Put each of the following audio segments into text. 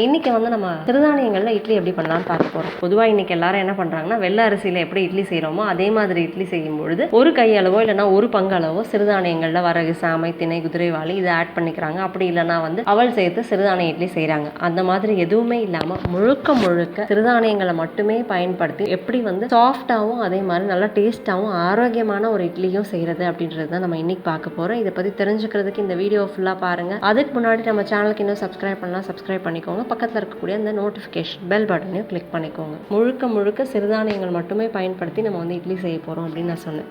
இன்னைக்கு வந்து நம்ம சிறுதானியங்கள்ல இட்லி எப்படி பண்ணலாம்னு பார்க்க போறோம். பொதுவாக இன்னைக்கு எல்லாரும் என்ன பண்றாங்கன்னா, வெள்ளை அரிசியில எப்படி இட்லி செய்யறோமோ அதே மாதிரி இட்லி செய்யும் பொழுது ஒரு கையளவோ இல்லைன்னா ஒரு பங்களவோ சிறுதானியங்கள்ல வரகு, சாமை, திணை, குதிரைவாளி இதை ஆட் பண்ணிக்கிறாங்க. அப்படி இல்லைன்னா வந்து அவல் சேர்த்து சிறுதானிய இட்லி செய்யறாங்க. அந்த மாதிரி எதுவுமே இல்லாம முழுக்க சிறுதானியங்களை மட்டுமே பயன்படுத்தி எப்படி வந்து சாஃப்டாகவும் அதே மாதிரி நல்லா டேஸ்டாகவும் ஆரோக்கியமான ஒரு இட்லியும் செய்யறது அப்படின்றது தான் நம்ம இன்னைக்கு பார்க்க போறோம். இதை பத்தி தெரிஞ்சுக்கிறதுக்கு இந்த வீடியோ ஃபுல்லா பாருங்க. அதுக்கு முன்னாடி நம்ம சேனலுக்கு இன்னும் சப்ஸ்கிரைப் பண்ணலாம், சப்ஸ்கிரைப் பண்ணிக்கோங்க. பக்கத்தில் இருக்கக்கூடிய அந்த நோட்டிஃபிகேஷன் பெல் பட்டனையும் கிளிக் பண்ணிக்கோங்க. முழுக்க சிறுதானியங்கள் மட்டுமே பயன்படுத்தி நம்ம வந்து இட்லி செய்ய போகிறோம் அப்படின்னு நான் சொன்னேன்.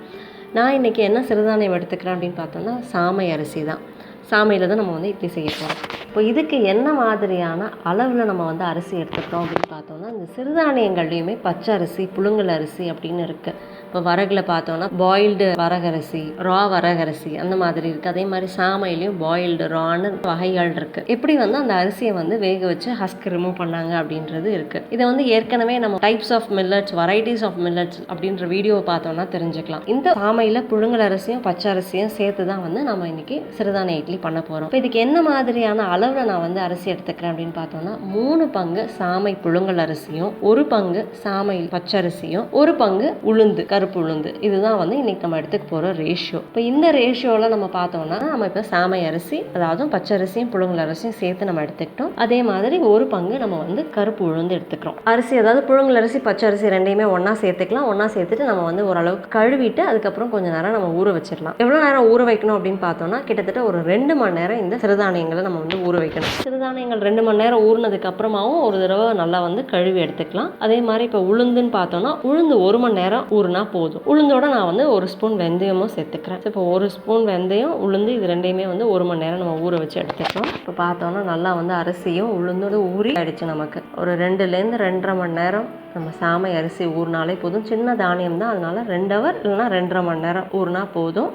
நான் இன்றைக்கி என்ன சிறுதானியம் எடுத்துக்கிறேன் அப்படின்னு பார்த்தோம்னா சாமை அரிசி தான். சாமையில் தான் நம்ம வந்து இட்லி செய்ய போகிறோம். இப்போ இதுக்கு என்ன மாதிரியான அளவில் நம்ம வந்து அரிசி எடுத்துக்கிறோம் அப்படின்னு பார்த்தோம்னா, இந்த சிறுதானியங்கள்லையுமே பச்சை அரிசி, புழுங்கல் அரிசி அப்படின்னு இருக்குது. இப்போ வரகுல பார்த்தோன்னா பாயில்டு வரகரிசி, ரா வரகரிசி அந்த மாதிரி இருக்குது. அதே மாதிரி சாமையிலையும் பாயில்டு ரான்னு வகைகள் இருக்குது. எப்படி வந்து அந்த அரிசியை வந்து வேக வச்சு ஹஸ்க் ரிமூவ் பண்ணாங்க அப்படின்றது இருக்குது. இதை வந்து ஏற்கனவே நம்ம types of millets, varieties of millets அப்படின்ற வீடியோவை பார்த்தோம்னா தெரிஞ்சுக்கலாம். இந்த சாமையில் புழுங்கல் அரிசியும் பச்சை அரிசியும் சேர்த்து தான் வந்து நம்ம இன்னைக்கு சிறுதானிய இட்லி பண்ண போகிறோம். இப்போ இதுக்கு என்ன மாதிரியான அளவில் நான் வந்து அரிசி எடுத்துக்கிறேன் அப்படின்னு பார்த்தோம்னா, 3 பங்கு சாமை புழுங்கல் அரிசியும், 1 பங்கு சாமை பச்சரிசியும், 1 பங்கு உளுந்து, கருப்பு உளுந்து. இதுதான் வந்து இன்னைக்கு நம்ம எடுத்துக்க போகிற ரேஷியோ. இப்போ இந்த ரேஷியோவில் நம்ம பார்த்தோம்னா, நம்ம இப்போ சாமை அரிசி அதாவது பச்சரிசியும் புழுங்கல் அரிசியும் சேர்த்து நம்ம எடுத்துக்கிட்டோம். அதே மாதிரி 1 பங்கு நம்ம வந்து கருப்பு உளுந்து எடுத்துக்கிறோம். அரிசி அதாவது புழுங்கல் அரிசி பச்சரிசி ரெண்டையுமே ஒன்றா சேர்த்துக்கலாம். ஒன்றா சேர்த்துட்டு நம்ம வந்து ஓரளவுக்கு கழுவிட்டு அதுக்கப்புறம் கொஞ்சம் நேரம் நம்ம ஊற வச்சிடலாம். எவ்வளோ நேரம் ஊற வைக்கணும் அப்படின்னு பார்த்தோம்னா, கிட்டத்தட்ட ஒரு 2 மணி நேரம் இந்த சிறுதானியங்களை நம்ம வந்து ஊற வைக்கணும். சிறுதானியங்கள் 2 மணி நேரம் ஊறினதுக்கு அப்புறமாவும் ஒரு தடவை நல்லா வந்து கழுவி எடுத்துக்கலாம். அதே மாதிரி இப்போ உளுந்துன்னு பார்த்தோம்னா, உளுந்து 1 மணி நேரம் ஊறினா போதும். உளுந்தோட நான் வந்து 1 ஸ்பூன் வெந்தயமும் சேர்த்துக்கிறேன். இப்போ 1 ஸ்பூன் வெந்தயம், உளுந்து இது ரெண்டையுமே வந்து 1 மணி நேரம் நம்ம ஊற வச்சு எடுத்துக்கிறோம். இப்போ பார்த்தோம்னா நல்லா வந்து அரிசியும் உளுந்தோட ஊறி ஆயிடுச்சு. நமக்கு ஒரு 2லேருந்து 2.5 மணி நேரம் நம்ம சாமை அரிசி ஊறினாலே போதும். சின்ன தானியம் தான், அதனால 2 ஹவர் இல்லைனா 2.5 மணி நேரம் ஊறினா போதும்.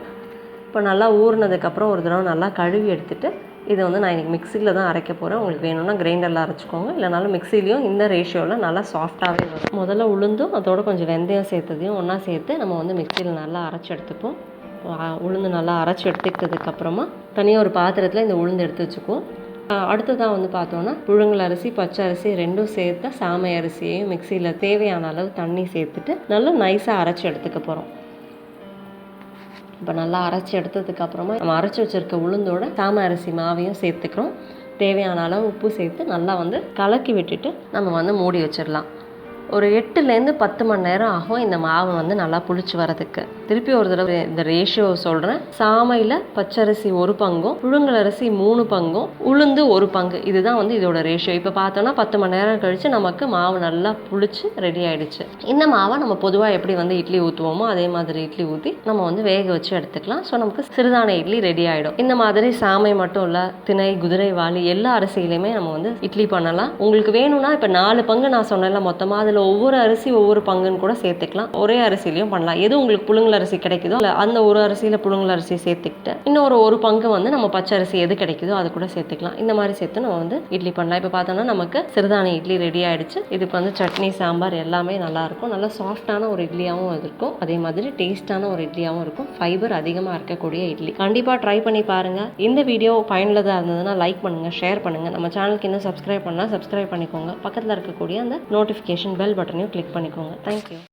இப்போ நல்லா ஊறினதுக்கப்புறம் ஒரு தடவை நல்லா கழுவி எடுத்துட்டு இதை வந்து நான் இன்றைக்கி மிக்சியில் தான் அரைக்க போகிறேன். உங்களுக்கு வேணும்னா கிரைண்டரில் அரைச்சிக்கோங்க, இல்லைனாலும் மிக்சிலையும் இந்த ரேஷியோவில் நல்லா சாஃப்டாகவே வரும். முதல்ல உளுந்தும் அதோட கொஞ்சம் வெந்தயம் சேர்த்ததையும் ஒன்றா சேர்த்து நம்ம வந்து மிக்சியில் நல்லா அரைச்சி எடுத்துப்போம். உளுந்து நல்லா அரைச்சி எடுத்துக்கிட்டதுக்கப்புறமா தனியாக ஒரு பாத்திரத்தில் இந்த உளுந்து எடுத்து வச்சுக்குவோம். அடுத்ததாக வந்து பார்த்தோன்னா புழுங்கல் அரிசி பச்சை அரிசி ரெண்டும் சேர்த்து சாமை அரிசியையும் மிக்சியில் தேவையான அளவு தண்ணி சேர்த்துட்டு நல்லா நைஸாக அரைச்சி எடுத்துக்க போகிறோம். இப்போ நல்லா அரைச்சி எடுத்ததுக்கப்புறமா நம்ம அரைச்சி வச்சுருக்க உளுந்தோட சாமை அரிசி மாவையும் சேர்த்துக்கிறோம். தேவையான அளவு உப்பு சேர்த்து நல்லா வந்து கலக்கி விட்டுட்டு நம்ம வந்து மூடி வச்சிடலாம். ஒரு 8லேருந்து 10 மணி நேரம் ஆகும் இந்த மாவு வந்து நல்லா புளிச்சு வரதுக்கு. திருப்பி ஒரு தடவை இந்த ரேஷியோ சொல்கிறேன். சாமையில் பச்சரிசி 1 பங்கும், புழுங்கல் அரிசி 3 பங்கும், உளுந்து 1 பங்கு. இதுதான் வந்து இதோட ரேஷியோ. இப்போ பார்த்தோன்னா 10 மணி நேரம் கழித்து நமக்கு மாவு நல்லா புளிச்சு ரெடி ஆகிடுச்சு. இந்த மாவை நம்ம பொதுவாக எப்படி வந்து இட்லி ஊற்றுவோமோ அதே மாதிரி இட்லி ஊற்றி நம்ம வந்து வேக வச்சு எடுத்துக்கலாம். ஸோ நமக்கு சிறுதானிய இட்லி ரெடி ஆகிடும். இந்த மாதிரி சாமை மட்டும் இல்லை, திணை, குதிரைவாளி எல்லா அரிசியிலையுமே நம்ம வந்து இட்லி பண்ணலாம். உங்களுக்கு வேணும்னா இப்போ 4 பங்கு நான் சொன்னேன்ல மொத்தமாக, அதில் ஒவ்வொரு அரிசி ஒவ்வொரு பங்குன்னு கூட சேர்த்துக்கலாம். ஒரே அரிசிலையும் பண்ணலாம். எது உங்களுக்கு புழுங்கல் அரிசி கிடைக்குதோ அந்த ஒரு அரிசியில் புழுங்கல் அரிசி சேர்த்துக்கிட்டு இன்னொரு 1 பங்கு வந்து நம்ம பச்சை அரிசி எது கிடைக்குதோ அது கூட சேர்த்துக்கலாம். இந்த மாதிரி சேர்த்து நம்ம வந்து இட்லி பண்ணலாம். இப்போ பார்த்தோம்னா நமக்கு சிறுதானிய இட்லி ரெடி ஆகிடுச்சு. இதுக்கு வந்து சட்னி, சாம்பார் எல்லாமே நல்லாயிருக்கும். நல்லா சாஃப்டான ஒரு இட்லியாகவும் இருக்கும், அதே மாதிரி டேஸ்டான ஒரு இட்லியாகவும் இருக்கும். ஃபைபர் அதிகமாக இருக்கக்கூடிய இட்லி. கண்டிப்பாக ட்ரை பண்ணி பாருங்கள். இந்த வீடியோ பயனுள்ளதாக இருந்ததுன்னா லைக் பண்ணுங்கள், ஷேர் பண்ணுங்கள். நம்ம சேனலுக்கு இன்னும் சப்ஸ்கிரைப் பண்ணால் சப்ஸ்கிரைப் பண்ணிக்கோங்க. பக்கத்தில் இருக்கக்கூடிய அந்த நோட்டிஃபிகேஷன் பெல் பட்டனையும் கிளிக் பண்ணிக்கோங்க. தேங்க்யூ.